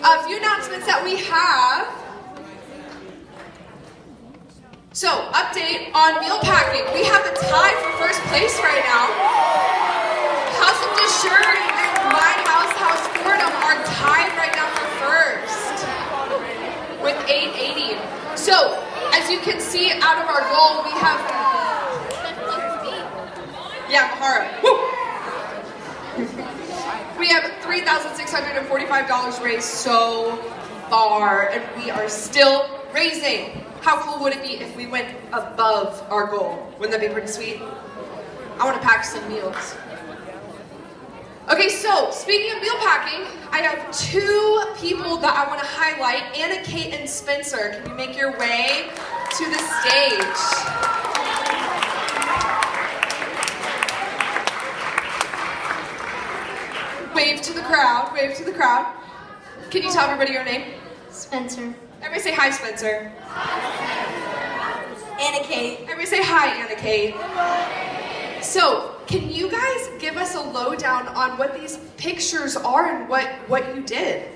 A few announcements that we have. So, update on meal packing. We have a tie for first place right now. House of Deshurd and My House Fordham are tied right now for first with 880. So, as you can see out of our goal, we have... Yeah, Mahara. Woo! We have $3,645 raised so far, and we are still raising. How cool would it be if we went above our goal? Wouldn't that be pretty sweet? I want to pack some meals. Okay, so speaking of meal packing, I have two people that I want to highlight, Anna, Kate, and Spencer. Can you make your way to the stage? Wave to the crowd, wave to the crowd. Can you tell everybody your name? Spencer. Everybody say hi, Spencer. Anna Kate. Everybody say hi, Anna Kate. So, can you guys give us a lowdown on what these pictures are and what you did?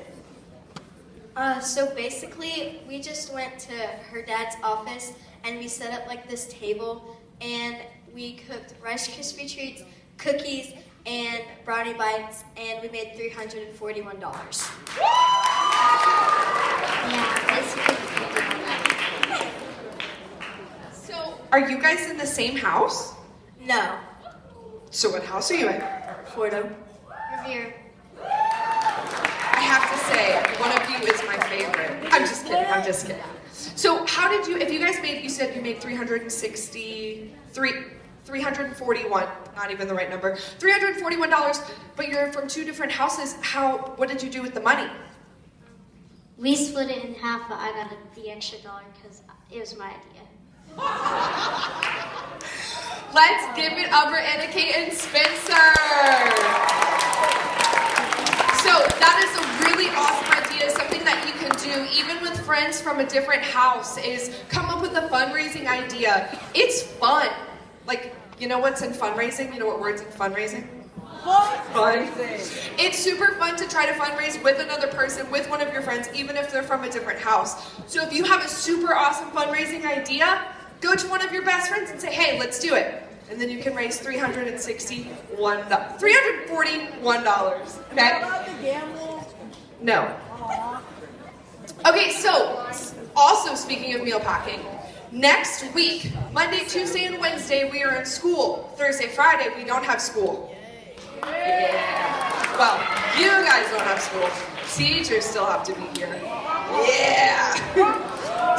So basically, we just went to her dad's office and we set up like this table and we cooked Rice Krispie treats, cookies, and brownie bites, and we made $341. Yeah, basically. So, are you guys in the same house? No. So what house are you in? Fordham. Revere. I have to say, one of you is my favorite. I'm just kidding. So how did you, if you guys made, you said you made 341, not even the right number, $341, but you're from two different houses. What did you do with the money? We split it in half, but I got the extra dollar because it was my idea. Let's give it up for Anna, Kate, and Spencer. So that is a really awesome idea. Something that you can do even with friends from a different house is come up with a fundraising idea. It's fun. Like, you know what's in fundraising? You know what words in fundraising? Fun. It's super fun to try to fundraise with another person, with one of your friends, even if they're from a different house. So if you have a super awesome fundraising idea, go to one of your best friends and say, hey, let's do it. And then you can raise $341. Okay? About the gamble? No. Okay, so also speaking of meal packing, next week, Monday, Tuesday, and Wednesday, we are in school. Thursday, Friday, we don't have school. Yeah. Well, you guys don't have school. Teachers still have to be here. Yeah.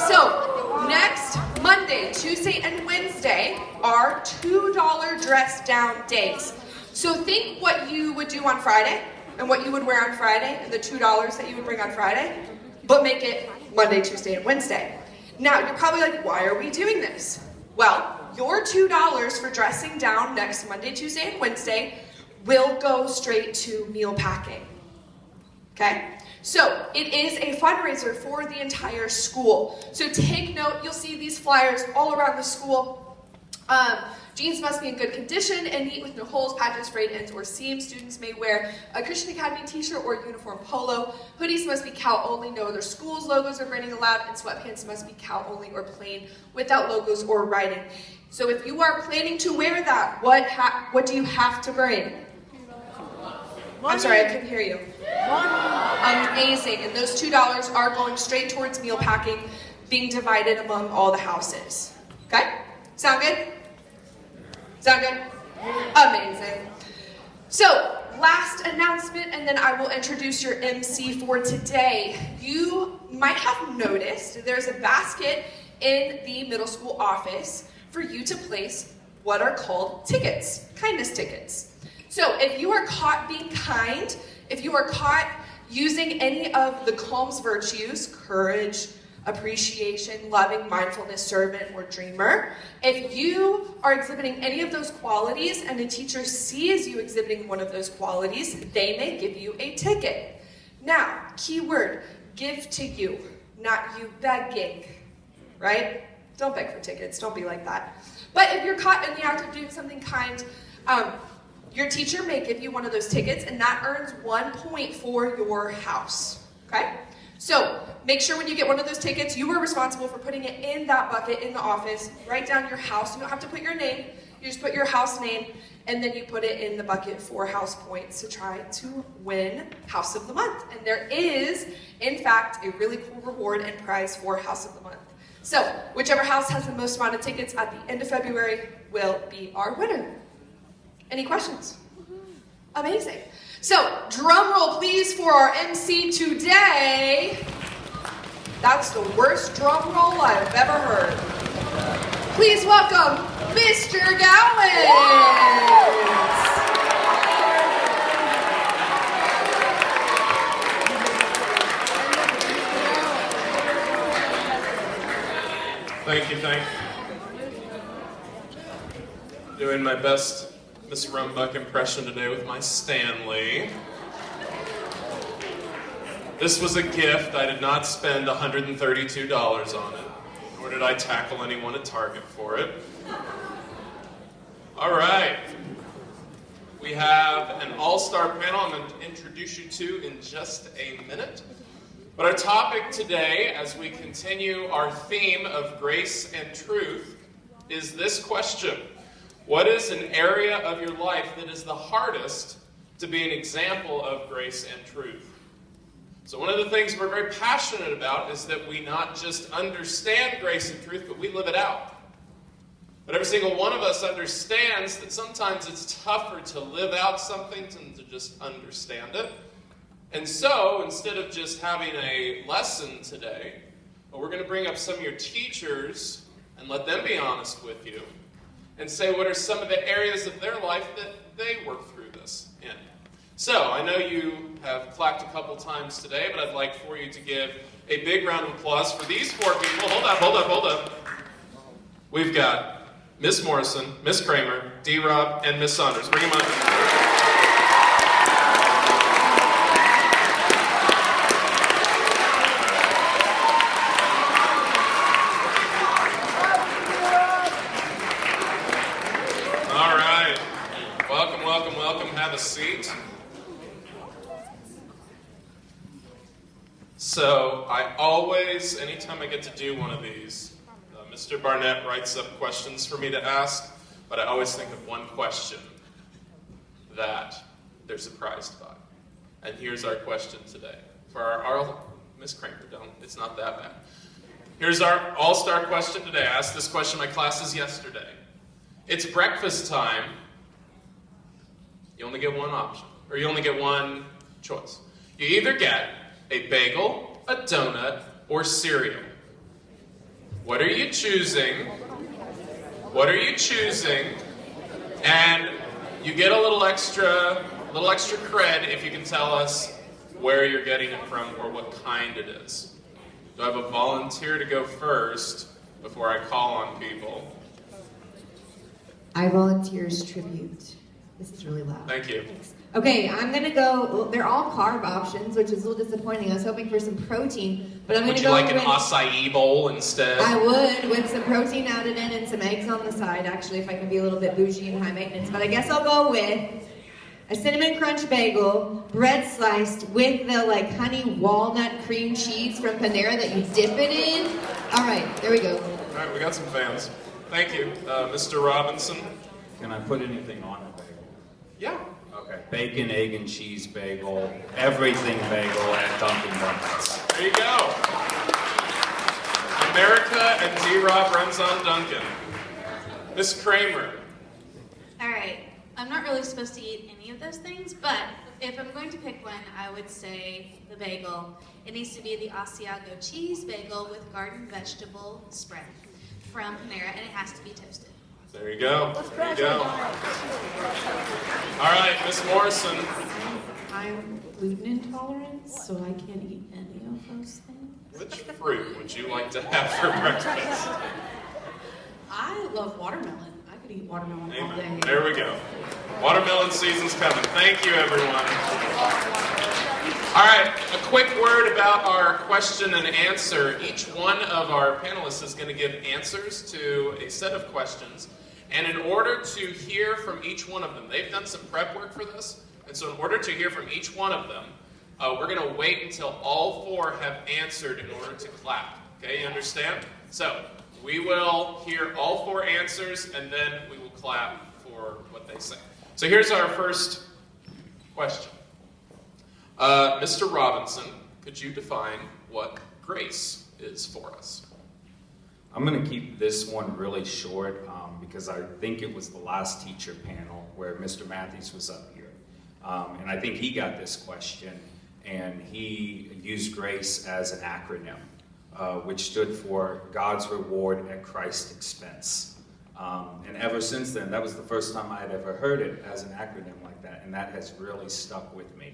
So, next Monday, Tuesday, and Wednesday are $2 dress down days. So think what you would do on Friday and what you would wear on Friday and the $2 that you would bring on Friday, but make it Monday, Tuesday, and Wednesday. Now, you're probably like, why are we doing this? Well, your $2 for dressing down next Monday, Tuesday, and Wednesday will go straight to meal packing. Okay? So, it is a fundraiser for the entire school. So take note, you'll see these flyers all around the school. Jeans must be in good condition and neat with no holes, patches, frayed ends, or seams. Students may wear a Christian Academy t-shirt or uniform polo. Hoodies must be Cal only, no other schools, logos, or branding allowed, and sweatpants must be Cal only or plain without logos or writing. So if you are planning to wear that, what do you have to bring? I'm sorry, I couldn't hear you. Amazing. And those $2 are going straight towards meal packing, being divided among all the houses. Okay? Sound good? Sound good? Amazing. So, last announcement, and then I will introduce your MC for today. You might have noticed there's a basket in the middle school office for you to place what are called tickets, kindness tickets. So if you are caught being kind, if you are caught using any of the Calm's virtues, courage, appreciation, loving, mindfulness, servant, or dreamer, if you are exhibiting any of those qualities and a teacher sees you exhibiting one of those qualities, they may give you a ticket. Now, key word, give to you, not you begging, right? Don't beg for tickets, don't be like that. But if you're caught in the act of doing something kind, your teacher may give you one of those tickets, and that earns 1 point for your house. Okay? So make sure when you get one of those tickets, you are responsible for putting it in that bucket in the office. Write down your house. You don't have to put your name. You just put your house name, and then you put it in the bucket for house points to try to win House of the Month. And there is, in fact, a really cool reward and prize for House of the Month. So whichever house has the most amount of tickets at the end of February will be our winner. Any questions? Amazing. So, drum roll please for our MC today. That's the worst drum roll I've ever heard. Please welcome Mr. Gowans. Thank you. Doing my best Miss Rumbuck impression today with my Stanley. This was a gift. I did not spend $132 on it, nor did I tackle anyone at Target for it. All right. We have an all-star panel I'm going to introduce you to in just a minute. But our topic today, as we continue our theme of grace and truth, is this question. What is an area of your life that is the hardest to be an example of grace and truth? So one of the things we're very passionate about is that we not just understand grace and truth, but we live it out. But every single one of us understands that sometimes it's tougher to live out something than to just understand it. And so, instead of just having a lesson today, we're going to bring up some of your teachers and let them be honest with you and say what are some of the areas of their life that they work through this in. So, I know you have clapped a couple times today, but I'd like for you to give a big round of applause for these four people. Hold up. We've got Miss Morrison, Miss Kramer, D-Rob, and Miss Saunders. Bring them up. Welcome. Have a seat. So, I always, anytime I get to do one of these, Mr. Barnett writes up questions for me to ask, but I always think of one question that they're surprised by. And here's our question today. For our Miss Kramer, it's not that bad. Here's our all-star question today. I asked this question in my classes yesterday. It's breakfast time. You only get one option, or you only get one choice. You either get a bagel, a donut, or cereal. What are you choosing? And you get a little extra cred if you can tell us where you're getting it from or what kind it is. Do I have a volunteer to go first before I call on people? I volunteers tribute. This is really loud. Thank you. Thanks. Okay, I'm gonna go. They're all carb options, which is a little disappointing. I was hoping for some protein, but I'm gonna go. Would you like an acai bowl instead? I would, with some protein added in and some eggs on the side. Actually, if I can be a little bit bougie and high maintenance, but I guess I'll go with a cinnamon crunch bagel, bread sliced with the honey walnut cream cheese from Panera that you dip it in. All right, there we go. All right, we got some fans. Thank you, Mr. Robinson. Can I put anything on a bagel? Yeah. Okay. Bacon, egg, and cheese bagel. Everything bagel at Dunkin' Donuts. There you go. America and D-Rob runs on Dunkin'. Miss Kramer. All right. I'm not really supposed to eat any of those things, but if I'm going to pick one, I would say the bagel. It needs to be the Asiago cheese bagel with garden vegetable spread from Panera, and it has to be toasted. There you go. There you go. All right, Miss Morrison. I'm gluten intolerant, so I can't eat any of those things. Which fruit would you like to have for breakfast? I love watermelon. I could eat watermelon all day. Amen. There we go. Watermelon season's coming. Thank you, everyone. All right, a quick word about our question and answer. Each one of our panelists is going to give answers to a set of questions. And in order to hear from each one of them, they've done some prep work for this. And so in order to hear from each one of them, we're going to wait until all four have answered in order to clap. Okay, you understand? So we will hear all four answers, and then we will clap for what they say. So here's our first question. Mr. Robinson, could you define what grace is for us? I'm going to keep this one really short because I think it was the last teacher panel where Mr. Matthews was up here. And I think he got this question, and he used GRACE as an acronym, which stood for God's Reward at Christ's Expense. And ever since then, that was the first time I had ever heard it as an acronym like that, and that has really stuck with me.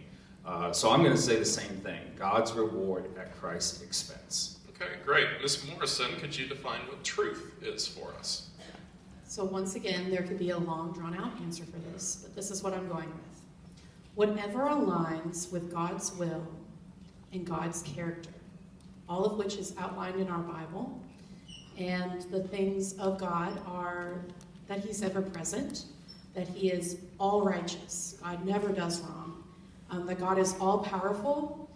So I'm going to say the same thing, God's Reward at Christ's Expense. Okay, great. Ms. Morrison, could you define what truth is for us? So once again, there could be a long, drawn-out answer for this, but this is what I'm going with. Whatever aligns with God's will and God's character, all of which is outlined in our Bible, and the things of God are that He's ever present, that He is all righteous, God never does wrong, that God is all powerful,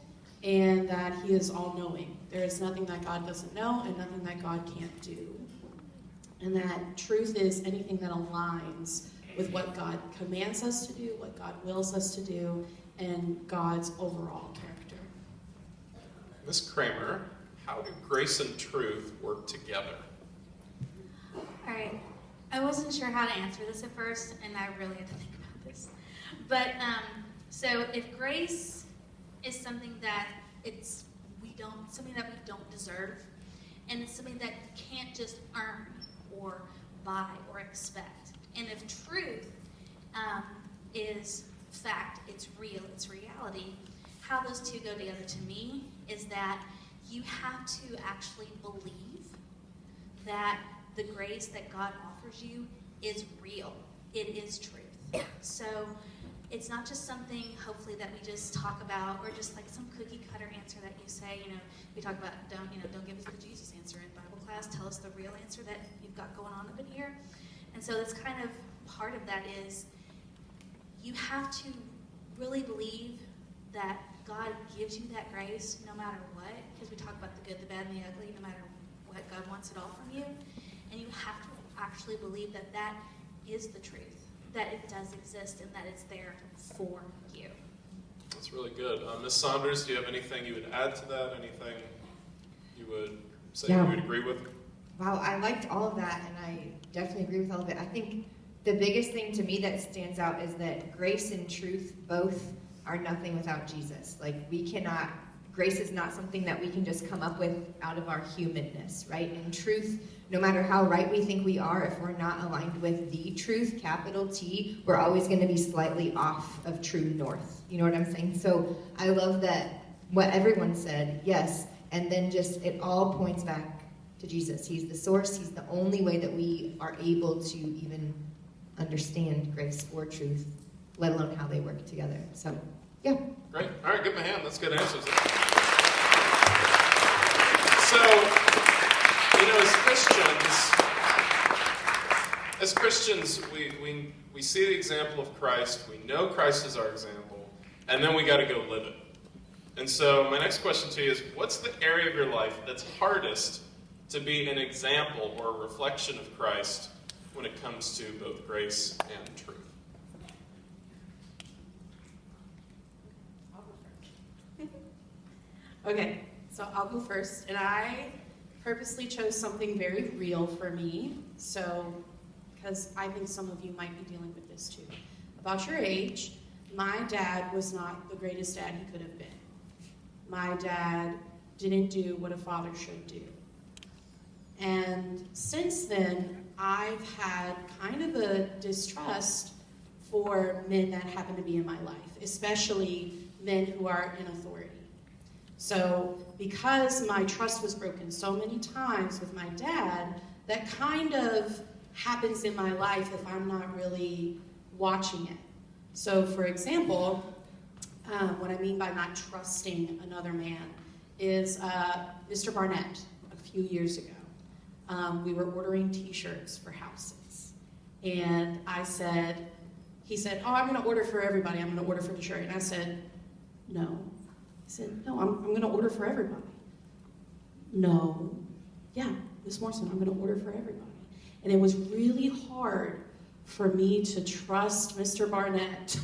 and that He is all knowing. There is nothing that God doesn't know and nothing that God can't do. And that truth is anything that aligns with what God commands us to do, what God wills us to do, and God's overall character. Ms. Kramer, how do grace and truth work together? All right. I wasn't sure how to answer this at first, and I really had to think about this. But so if grace is something that something that we don't deserve, and it's something that you can't just earn or buy or expect. And if truth is fact, it's real, it's reality, how those two go together to me is that you have to actually believe that the grace that God offers you is real. It is truth. So it's not just something, hopefully, that we just talk about, or just like some cookie cutter answer that you say. We talk about don't give us the Jesus answer in Bible class. Tell us the real answer that you've got going on up in here. And so that's kind of part of that is you have to really believe that God gives you that grace no matter what, because we talk about the good, the bad, and the ugly, no matter what, God wants it all from you. And you have to actually believe that that is the truth, that it does exist and that it's there for you. That's really good. Ms. Saunders, do you have anything you would add to that? Anything you would say you would agree with? Wow, I liked all of that, and I definitely agree with all of it. I think the biggest thing to me that stands out is that grace and truth both are nothing without Jesus. Like, grace is not something that we can just come up with out of our humanness, right? And truth, no matter how right we think we are, if we're not aligned with the truth, capital T, we're always going to be slightly off of true north. You know what I'm saying? So I love that what everyone said, yes, and then just it all points back to Jesus. He's the source. He's the only way that we are able to even understand grace or truth, let alone how they work together. So, yeah. Great. All right, give them a hand. That's good answers. So, as Christians, we see the example of Christ. We know Christ is our example, and then we got to go live it. And so, my next question to you is: what's the area of your life that's hardest to be an example or a reflection of Christ when it comes to both grace and truth? Okay, so I'll go first, and I purposely chose something very real for me, because I think some of you might be dealing with this too. About your age, my dad was not the greatest dad he could have been. My dad didn't do what a father should do. And since then, I've had kind of a distrust for men that happen to be in my life, especially men who are in authority. So because my trust was broken so many times with my dad, that kind of happens in my life if I'm not really watching it. So for example, what I mean by not trusting another man is Mr. Barnett a few years ago. We were ordering t-shirts for houses. And he said, oh, I'm going to order for everybody. I'm going to order for the shirt. And I said, no, said, no, I'm going to order for everybody. No. Yeah, Miss Morrison, I'm going to order for everybody. And it was really hard for me to trust Mr. Barnett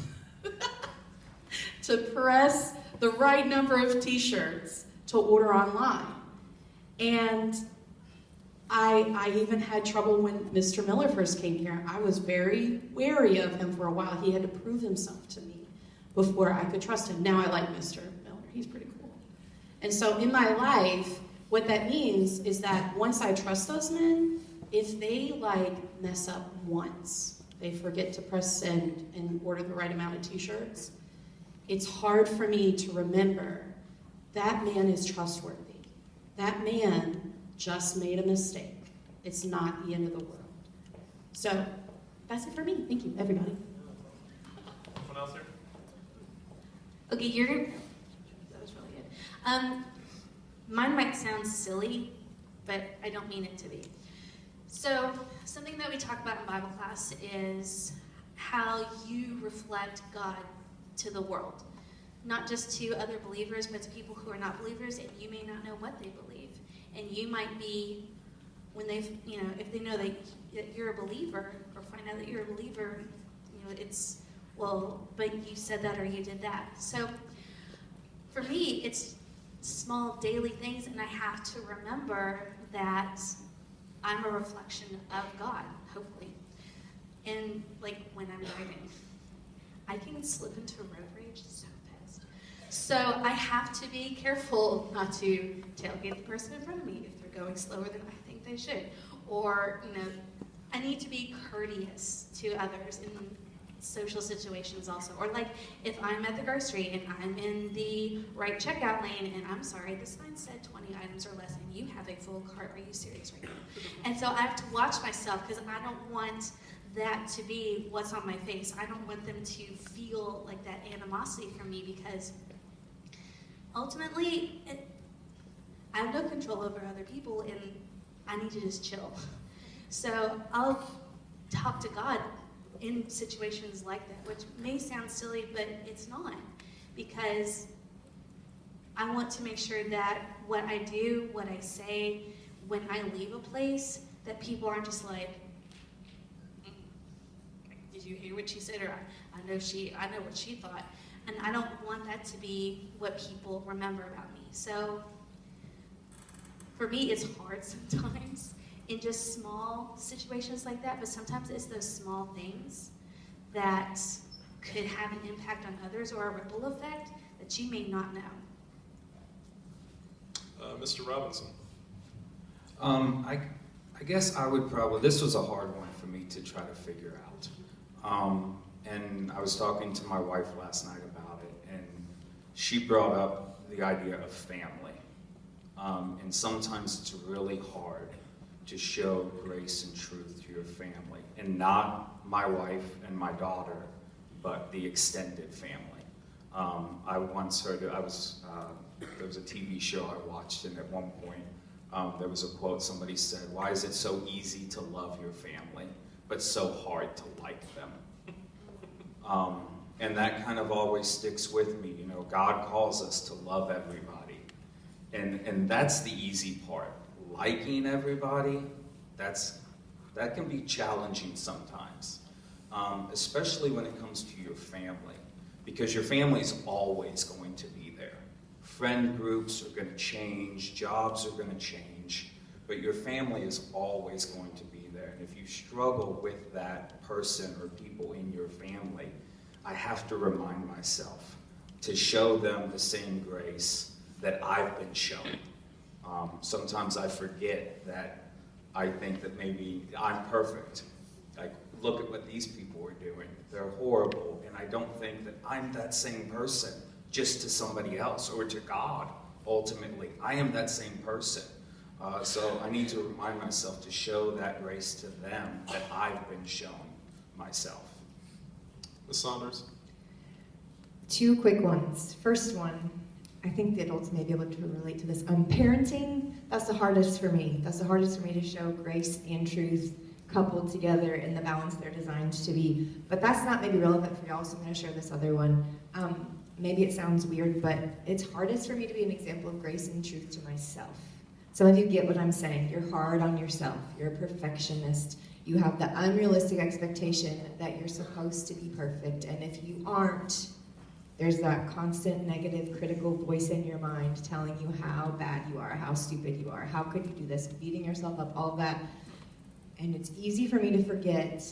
to press the right number of t-shirts to order online. And I even had trouble when Mr. Miller first came here. I was very wary of him for a while. He had to prove himself to me before I could trust him. Now I like Mr. Miller. He's pretty cool. And so in my life, what that means is that once I trust those men, if they mess up once, they forget to press send and order the right amount of t-shirts, it's hard for me to remember that man is trustworthy. That man just made a mistake. It's not the end of the world. So that's it for me. Thank you, everybody. Anyone else here? Okay, that was really good. Mine might sound silly, but I don't mean it to be. So something that we talk about in Bible class is how you reflect God to the world. Not just to other believers, but to people who are not believers, and you may not know what they believe. And you might be, when they've, if they know that you're a believer, or find out that you're a believer, it's, well, but you said that or you did that. So for me, it's small daily things, and I have to remember that I'm a reflection of God, hopefully. And when I'm driving, I can slip into road rage so fast. So I have to be careful not to tailgate the person in front of me if they're going slower than I think they should. Or, I need to be courteous to others in social situations also. Or if I'm at the grocery and I'm in the right checkout lane and I'm sorry, the sign said 20 items or less and you have a full cart. Are you serious right now? And so I have to watch myself because I don't want that to be what's on my face. I don't want them to feel like that animosity from me because ultimately I have no control over other people and I need to just chill. So I'll talk to God in situations like that, which may sound silly, but it's not, because I want to make sure that what I do, what I say, when I leave a place, that people aren't just like, did you hear what she said? Or I know what she thought. And I don't want that to be what people remember about me. So for me, it's hard sometimes in just small situations like that, but sometimes it's those small things that could have an impact on others or a ripple effect that you may not know. Mr. Robinson. I guess I would probably, this was a hard one for me to try to figure out. And I was talking to my wife last night about it, and she brought up the idea of family. And sometimes it's really hard to show grace and truth to your family, and not my wife and my daughter, but the extended family. I once heard, there was a TV show I watched, and at one point there was a quote, somebody said, "Why is it so easy to love your family, but so hard to like them?" And that kind of always sticks with me. God calls us to love everybody. And that's the easy part. Liking everybody, that can be challenging sometimes. Especially when it comes to your family. Because your family's always going to be there. Friend groups are going to change, jobs are going to change, but your family is always going to be there. And if you struggle with that person or people in your family, I have to remind myself to show them the same grace that I've been shown. Sometimes I forget that I think that maybe I'm perfect. Like, look at what these people are doing. They're horrible, and I don't think that I'm that same person just to somebody else or to God, ultimately. I am that same person. So I need to remind myself to show that grace to them that I've been shown myself. Ms. Saunders. Two quick ones. First one, I think the adults may be able to relate to this. Parenting, that's the hardest for me. That's the hardest for me to show grace and truth coupled together in the balance they're designed to be. But that's not maybe relevant for y'all, so I'm going to share this other one. maybe it sounds weird, but it's hardest for me to be an example of grace and truth to myself. Some of you get what I'm saying. You're hard on yourself. You're a perfectionist. You have the unrealistic expectation that you're supposed to be perfect, and if you aren't, there's that constant negative critical voice in your mind telling you how bad you are, how stupid you are, how could you do this, beating yourself up, all of that. And it's easy for me to forget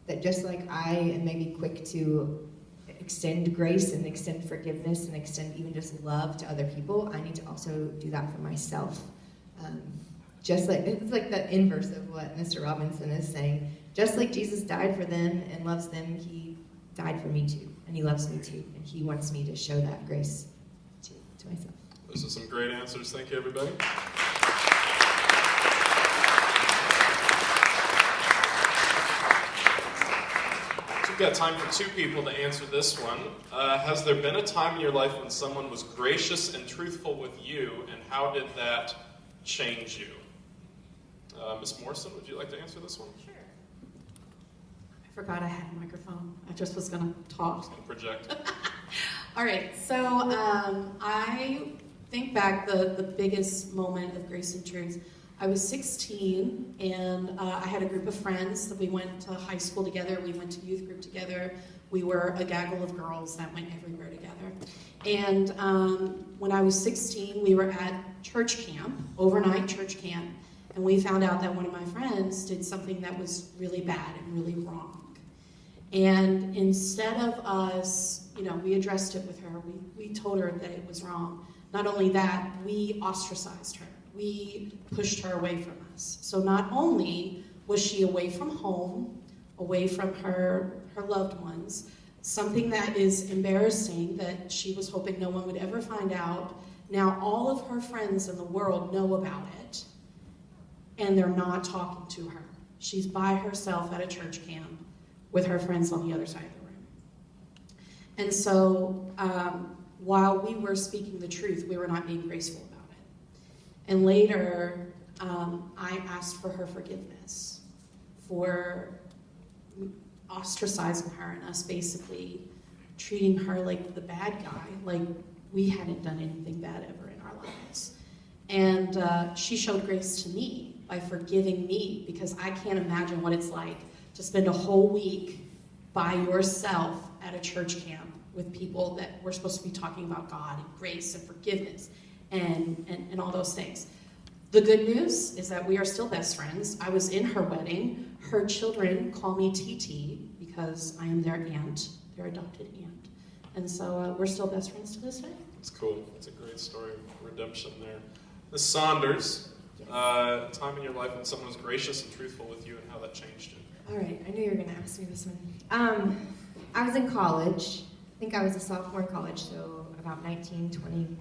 that just like I am maybe quick to extend grace and extend forgiveness and extend even just love to other people, I need to also do that for myself. Just like, it's like the inverse of what Mr. Robinson is saying. Just like Jesus died for them and loves them, he died for me too. And he loves me too. And he wants me to show that grace to myself. Those are some great answers. Thank you, everybody. We've got time for two people to answer this one. Has there been a time in your life when someone was gracious and truthful with you, and how did that change you? Ms. Morrison, would you like to answer this one? Sure. I forgot I had a microphone. I just was going to talk. And project. All right, so I think back the biggest moment of grace and truth. I was 16, and I had a group of friends that we went to high school together. We went to youth group together. We were a gaggle of girls that went everywhere together. And when I was 16, we were at church camp, overnight church camp, and we found out that one of my friends did something that was really bad and really wrong. And instead of us, we addressed it with her. We told her that it was wrong. Not only that, we ostracized her. We pushed her away from us. So not only was she away from home, away from her loved ones, something that is embarrassing that she was hoping no one would ever find out, now all of her friends in the world know about it, and they're not talking to her. She's by herself at a church camp with her friends on the other side of the room. And so while we were speaking the truth, we were not being graceful about it. And later, I asked for her forgiveness for ostracizing her and us basically treating her like the bad guy, like we hadn't done anything bad ever in our lives. And she showed grace to me by forgiving me, because I can't imagine what it's like to spend a whole week by yourself at a church camp with people that we're supposed to be talking about God and grace and forgiveness and all those things. The good news is that we are still best friends. I was in her wedding. Her children call me TT because I am their aunt, their adopted aunt. And so we're still best friends to this day. It's cool. It's a great story of redemption there. Ms. Saunders, time in your life when someone was gracious and truthful with you and how that changed you. All right, I knew you were going to ask me this one. I was in college. I think I was a sophomore in college, so about 19, 20.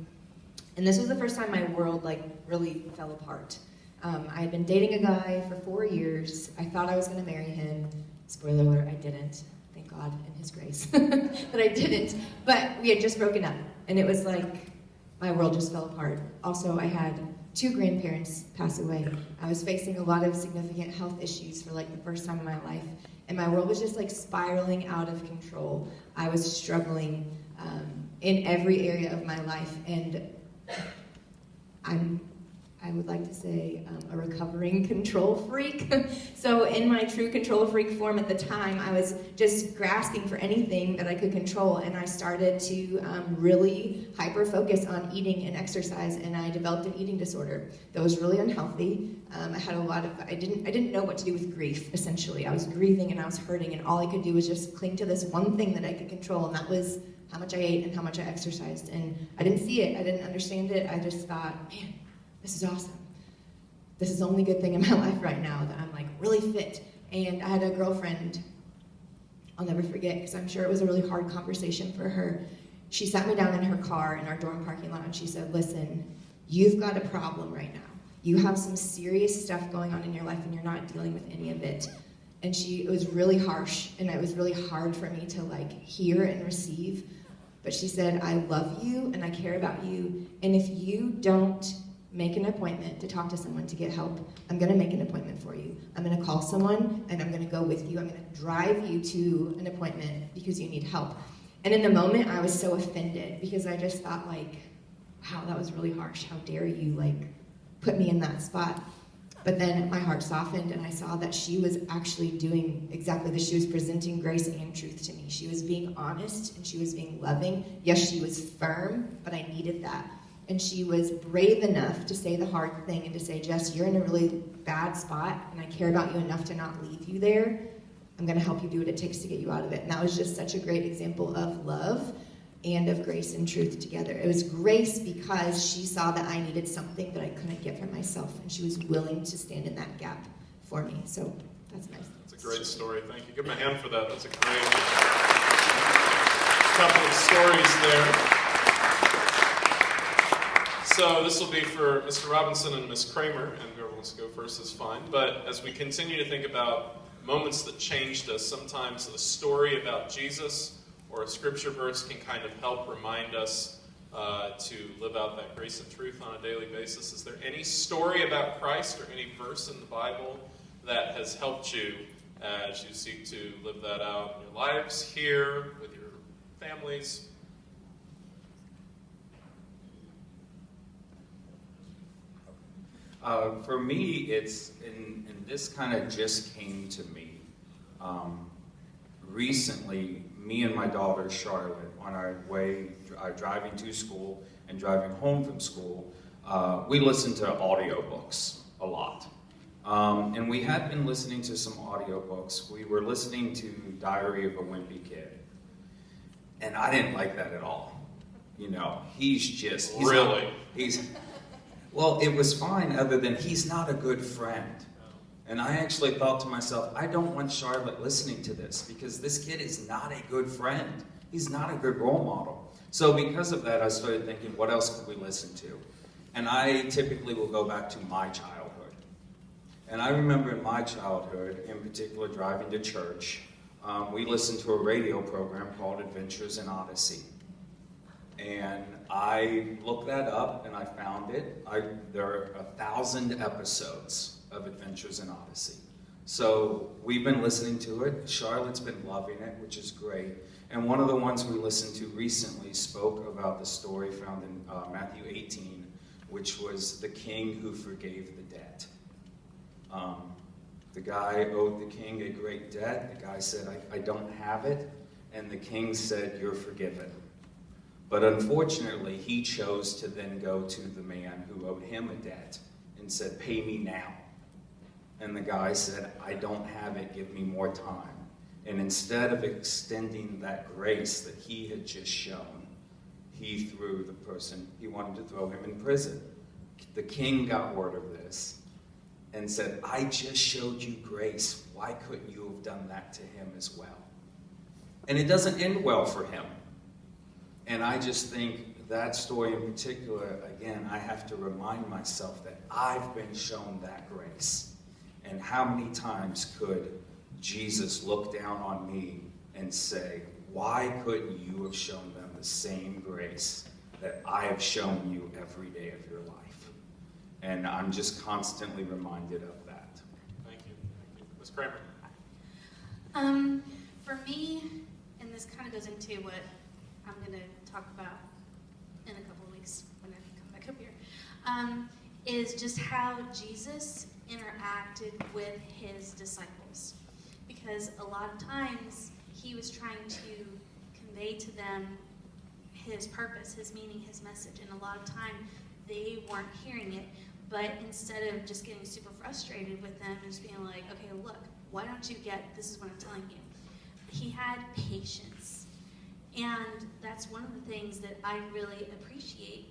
And this was the first time my world really fell apart. I had been dating a guy for 4 years. I thought I was going to marry him. Spoiler alert, I didn't. Thank God in his grace that I didn't. But we had just broken up, and it was like my world just fell apart. Also, I had 2 grandparents pass away. I was facing a lot of significant health issues for the first time in my life, and my world was just spiraling out of control. I was struggling in every area of my life, and I would like to say a recovering control freak. So in my true control freak form at the time, I was just grasping for anything that I could control, and I started to really hyper-focus on eating and exercise, and I developed an eating disorder that was really unhealthy. I had I didn't know what to do with grief, essentially. I was grieving and I was hurting, and all I could do was just cling to this one thing that I could control, and that was how much I ate and how much I exercised. And I didn't see it, I didn't understand it, I just thought, man, this is awesome. This is the only good thing in my life right now, that I'm really fit. And I had a girlfriend, I'll never forget, because I'm sure it was a really hard conversation for her. She sat me down in her car in our dorm parking lot, and she said, listen, you've got a problem right now. You have some serious stuff going on in your life, and you're not dealing with any of it. And it was really harsh, and it was really hard for me to hear and receive. But she said, I love you, and I care about you, and if you don't make an appointment to talk to someone to get help, I'm going to make an appointment for you. I'm going to call someone, and I'm going to go with you. I'm going to drive you to an appointment because you need help. And in the moment, I was so offended because I just thought, like, wow, that was really harsh. How dare you, like, put me in that spot? But then my heart softened, and I saw that she was actually doing exactly this. She was presenting grace and truth to me. She was being honest, and she was being loving. Yes, she was firm, but I needed that. And she was brave enough to say the hard thing and to say, Jess, you're in a really bad spot, and I care about you enough to not leave you there. I'm going to help you do what it takes to get you out of it. And that was just such a great example of love and of grace and truth together. It was grace because she saw that I needed something that I couldn't get for myself, and she was willing to stand in that gap for me. So that's nice. That's a great story. Thank you. Give him a hand for that. That's a great couple of stories there. So this will be for Mr. Robinson and Ms. Kramer, and whoever wants to go first is fine. But as we continue to think about moments that changed us, sometimes a story about Jesus or a scripture verse can kind of help remind us to live out that grace and truth on a daily basis. Is there any story about Christ or any verse in the Bible that has helped you as you seek to live that out in your lives, here, with your families? For me, it's, and this kind of just came to me. Recently, me and my daughter Charlotte, on our way driving to school and driving home from school, we listened to audiobooks a lot. And we had been listening to some audiobooks. We were listening to Diary of a Wimpy Kid. And I didn't like that at all. You know, he's really? Well, it was fine other than he's not a good friend. And I actually thought to myself, I don't want Charlotte listening to this because this kid is not a good friend. He's not a good role model. So because of that, I started thinking, what else could we listen to? And I typically will go back to my childhood. And I remember in my childhood, in particular driving to church, we listened to a radio program called Adventures in Odyssey. And I looked that up and I found it. There are 1,000 episodes of Adventures in Odyssey. So we've been listening to it. Charlotte's been loving it, which is great. And one of the ones we listened to recently spoke about the story found in Matthew 18, which was the king who forgave the debt. The guy owed the king a great debt. The guy said, I don't have it. And the king said, you're forgiven. But unfortunately, he chose to then go to the man who owed him a debt and said, pay me now. And the guy said, I don't have it, give me more time. And instead of extending that grace that he had just shown, he threw the person, he wanted to throw him in prison. The king got word of this and said, I just showed you grace. Why couldn't you have done that to him as well? And it doesn't end well for him. And I just think that story in particular, again, I have to remind myself that I've been shown that grace. And how many times could Jesus look down on me and say, why couldn't you have shown them the same grace that I have shown you every day of your life? And I'm just constantly reminded of that. Thank you. Ms. Kramer. For me, and this kind of goes into what I'm going to talk about in a couple of weeks when I come back up here, is just how Jesus interacted with his disciples. Because a lot of times he was trying to convey to them his purpose, his meaning, his message, and a lot of time they weren't hearing it. But instead of just getting super frustrated with them and just being like, okay, look, why don't you get, this is what I'm telling you. He had patience. And that's one of the things that I really appreciate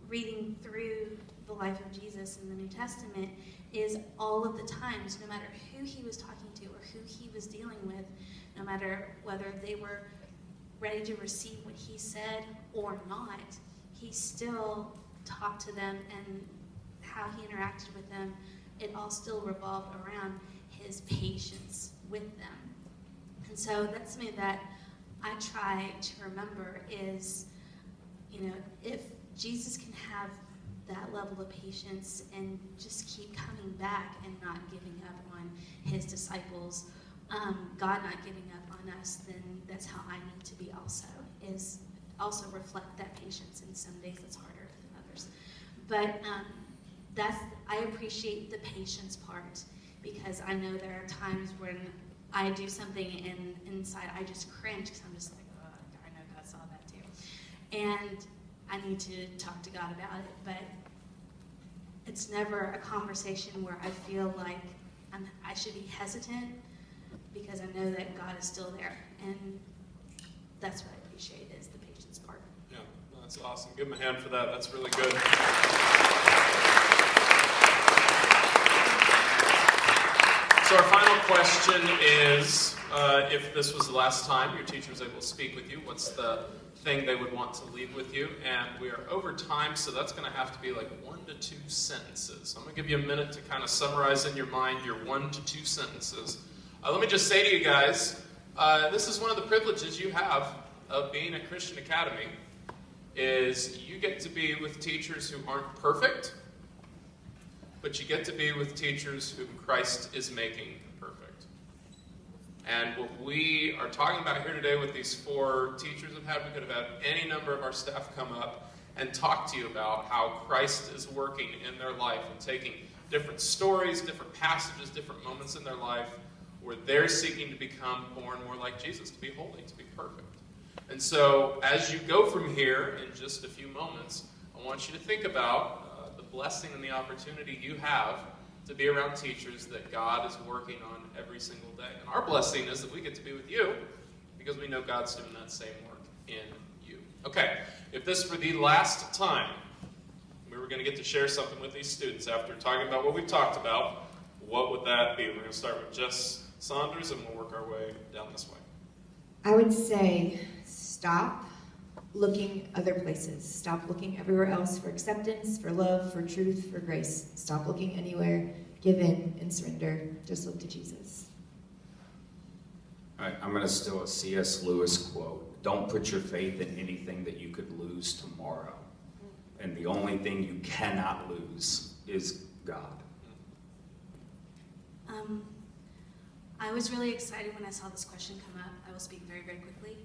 reading through the life of Jesus in the New Testament is all of the times, no matter who he was talking to or who he was dealing with, no matter whether they were ready to receive what he said or not, he still talked to them, and how he interacted with them, it all still revolved around his patience with them. And so that's something that I try to remember is, you know, if Jesus can have that level of patience and just keep coming back and not giving up on his disciples God not giving up on us, then that's how I need to be also, is also reflect that patience. And some days it's harder than others. But I appreciate the patience part, because I know there are times when I do something and inside I just cringe because I'm just like, oh, I know God saw that too. And I need to talk to God about it, but it's never a conversation where I feel like I should be hesitant, because I know that God is still there. And that's what I appreciate, is the patience part. Yeah, that's awesome. Give him a hand for that. That's really good. So our final question is, if this was the last time your teacher was able to speak with you, what's the thing they would want to leave with you? And we are over time, so that's going to have to be like 1 to 2 sentences. So I'm going to give you a minute to kind of summarize in your mind your 1 to 2 sentences. Let me just say to you guys, this is one of the privileges you have of being at Christian Academy, is you get to be with teachers who aren't perfect, but you get to be with teachers whom Christ is making perfect. And what we are talking about here today with these 4 teachers we could have had any number of our staff come up and talk to you about how Christ is working in their life and taking different stories, different passages, different moments in their life where they're seeking to become more and more like Jesus, to be holy, to be perfect. And so as you go from here in just a few moments, I want you to think about the blessing and the opportunity you have to be around teachers that God is working on every single day. And our blessing is that we get to be with you because we know God's doing that same work in you. Okay, if this were the last time we were going to get to share something with these students after talking about what we've talked about, what would that be? We're going to start with Jess Saunders, and we'll work our way down this way. I would say stop looking other places. Stop looking everywhere else for acceptance, for love, for truth, for grace. Stop looking anywhere. Give in and surrender. Just look to Jesus. All right, I'm going to steal a C.S. Lewis quote. Don't put your faith in anything that you could lose tomorrow. And the only thing you cannot lose is God. I was really excited when I saw this question come up. I will speak very, very quickly.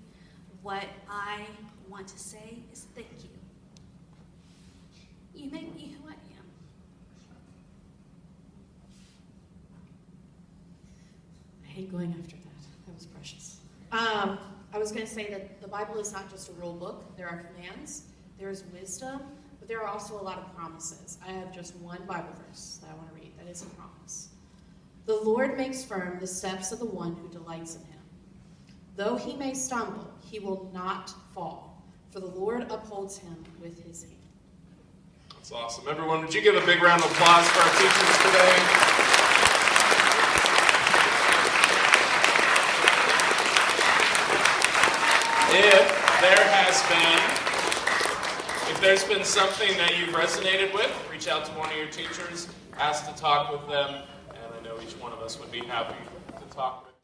What I want to say is thank you. You make me who I am. I hate going after that. That was precious. I was going to say that the Bible is not just a rule book. There are commands, there is wisdom, but there are also a lot of promises. I have just one Bible verse that I want to read that is a promise. The Lord makes firm the steps of the one who delights in him. Though he may stumble, he will not fall, for the Lord upholds him with his hand. That's awesome. Everyone, would you give a big round of applause for our teachers today? If there's been something that you've resonated with, reach out to one of your teachers, ask to talk with them, and I know each one of us would be happy to talk with